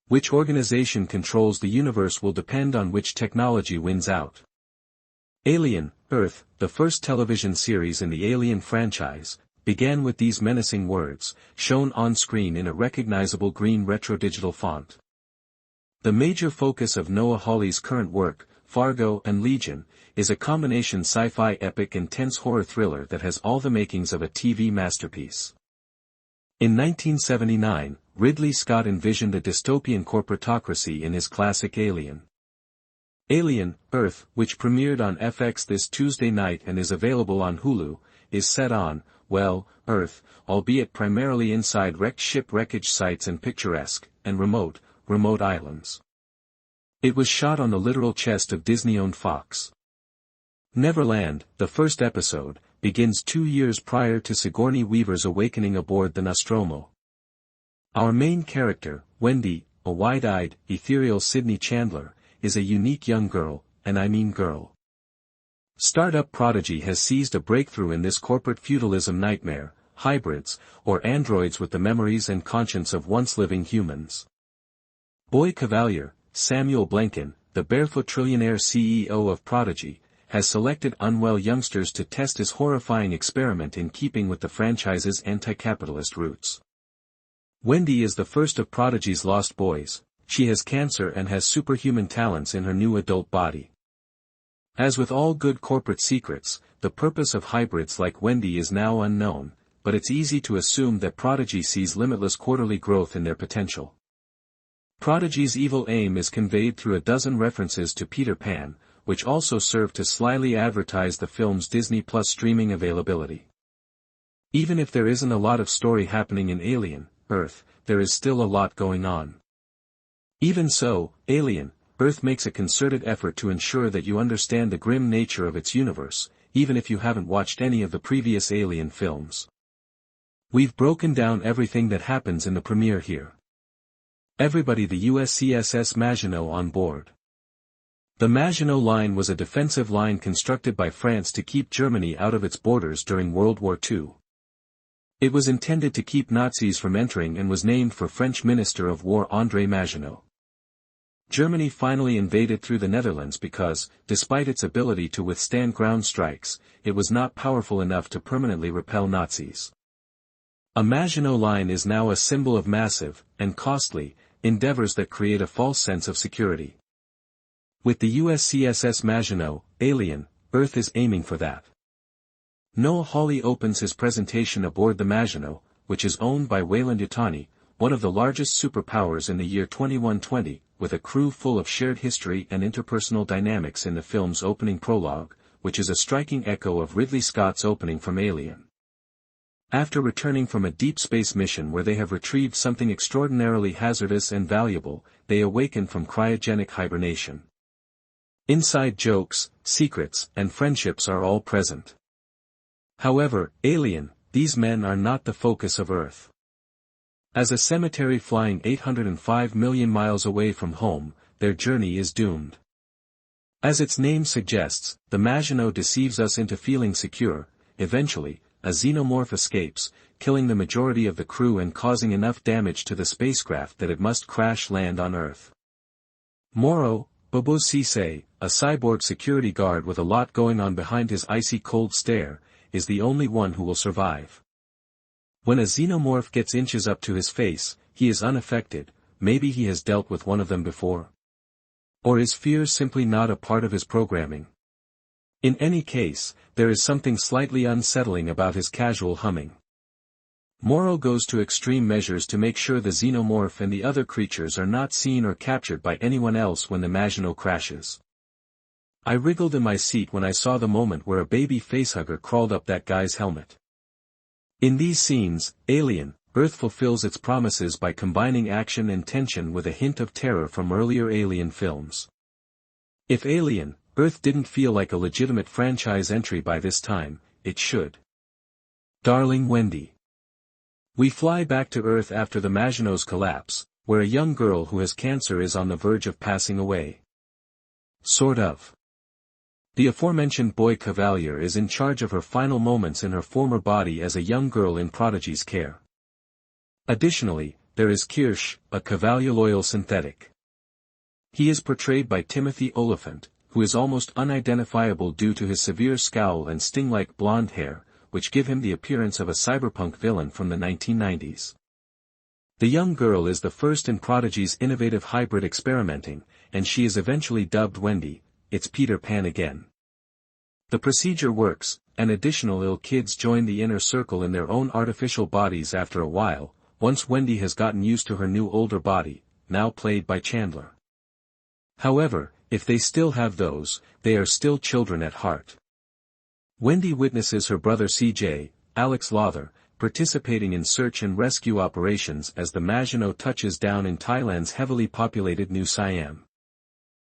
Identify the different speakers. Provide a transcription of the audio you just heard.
Speaker 1: Which organization controls the universe will depend on which technology wins out. Alien, Earth, the first television series in the Alien franchise, began with these menacing words, shown on screen in a recognizable green retro-digital font. The major focus of Noah Hawley's current work, Fargo and Legion, is a combination sci-fi epic and tense horror thriller that has all the makings of a TV masterpiece. In 1979, Ridley Scott envisioned a dystopian corporatocracy in his classic Alien. Alien, Earth, which premiered on FX this Tuesday night and is available on Hulu, is set on, well, Earth, albeit primarily inside wrecked ship wreckage sites and picturesque, and remote islands. It was shot on the literal chest of Disney-owned Fox. Neverland, the first episode, begins 2 years prior to Sigourney Weaver's awakening aboard the Nostromo. Our main character, Wendy, a wide-eyed, ethereal Sydney Chandler, is a unique young girl, and I mean girl. Startup Prodigy has seized a breakthrough in this corporate feudalism nightmare, hybrids, or androids with the memories and conscience of once-living humans. Boy Cavalier, Samuel Blanken, the barefoot trillionaire CEO of Prodigy, has selected unwell youngsters to test his horrifying experiment in keeping with the franchise's anti-capitalist roots. Wendy is the first of Prodigy's lost boys. She has cancer and has superhuman talents in her new adult body. As with all good corporate secrets, the purpose of hybrids like Wendy is now unknown, but it's easy to assume that Prodigy sees limitless quarterly growth in their potential. Prodigy's evil aim is conveyed through a dozen references to Peter Pan, which also serve to slyly advertise the film's Disney Plus streaming availability. Even if there isn't a lot of story happening in Alien, Earth, there is still a lot going on. Even so, Alien, Earth makes a concerted effort to ensure that you understand the grim nature of its universe, even if you haven't watched any of the previous Alien films. We've broken down everything that happens in the premiere here. Everybody, the USCSS Maginot on board. The Maginot Line was a defensive line constructed by France to keep Germany out of its borders during World War II. It was intended to keep Nazis from entering and was named for French Minister of War André Maginot. Germany finally invaded through the Netherlands because, despite its ability to withstand ground strikes, it was not powerful enough to permanently repel Nazis. A Maginot Line is now a symbol of massive, and costly, endeavors that create a false sense of security. With the USCSS Maginot, Alien, Earth is aiming for that. Noah Hawley opens his presentation aboard the Maginot, which is owned by Weyland-Yutani, one of the largest superpowers in the year 2120, with a crew full of shared history and interpersonal dynamics in the film's opening prologue, which is a striking echo of Ridley Scott's opening from Alien. After returning from a deep space mission where they have retrieved something extraordinarily hazardous and valuable, they awaken from cryogenic hibernation. Inside jokes, secrets, and friendships are all present. However, Alien, these men are not the focus of Earth. As a cemetery flying 805 million miles away from home, their journey is doomed. As its name suggests, the Maginot deceives us into feeling secure. Eventually, a xenomorph escapes, killing the majority of the crew and causing enough damage to the spacecraft that it must crash land on Earth. Moro, Bobo Cisse, a cyborg security guard with a lot going on behind his icy cold stare, is the only one who will survive. When a xenomorph gets inches up to his face, he is unaffected. Maybe he has dealt with one of them before. Or is fear simply not a part of his programming? In any case, there is something slightly unsettling about his casual humming. Moro goes to extreme measures to make sure the xenomorph and the other creatures are not seen or captured by anyone else when the Maginot crashes. I wriggled in my seat when I saw the moment where a baby facehugger crawled up that guy's helmet. In these scenes, Alien, Earth fulfills its promises by combining action and tension with a hint of terror from earlier Alien films. If Alien, Earth didn't feel like a legitimate franchise entry by this time, it should. Darling Wendy. We fly back to Earth after the Maginot's collapse, where a young girl who has cancer is on the verge of passing away. Sort of. The aforementioned Boy Cavalier is in charge of her final moments in her former body as a young girl in Prodigy's care. Additionally, there is Kirsch, a Cavalier-loyal synthetic. He is portrayed by Timothy Oliphant, who is almost unidentifiable due to his severe scowl and sting-like blonde hair, which give him the appearance of a cyberpunk villain from the 1990s. The young girl is the first in Prodigy's innovative hybrid experimenting, and she is eventually dubbed Wendy. It's Peter Pan again. The procedure works, and additional ill kids join the inner circle in their own artificial bodies after a while, once Wendy has gotten used to her new older body, now played by Chandler. However, if they still have those, they are still children at heart. Wendy witnesses her brother CJ, Alex Lawther, participating in search and rescue operations as the Maginot touches down in Thailand's heavily populated New Siam.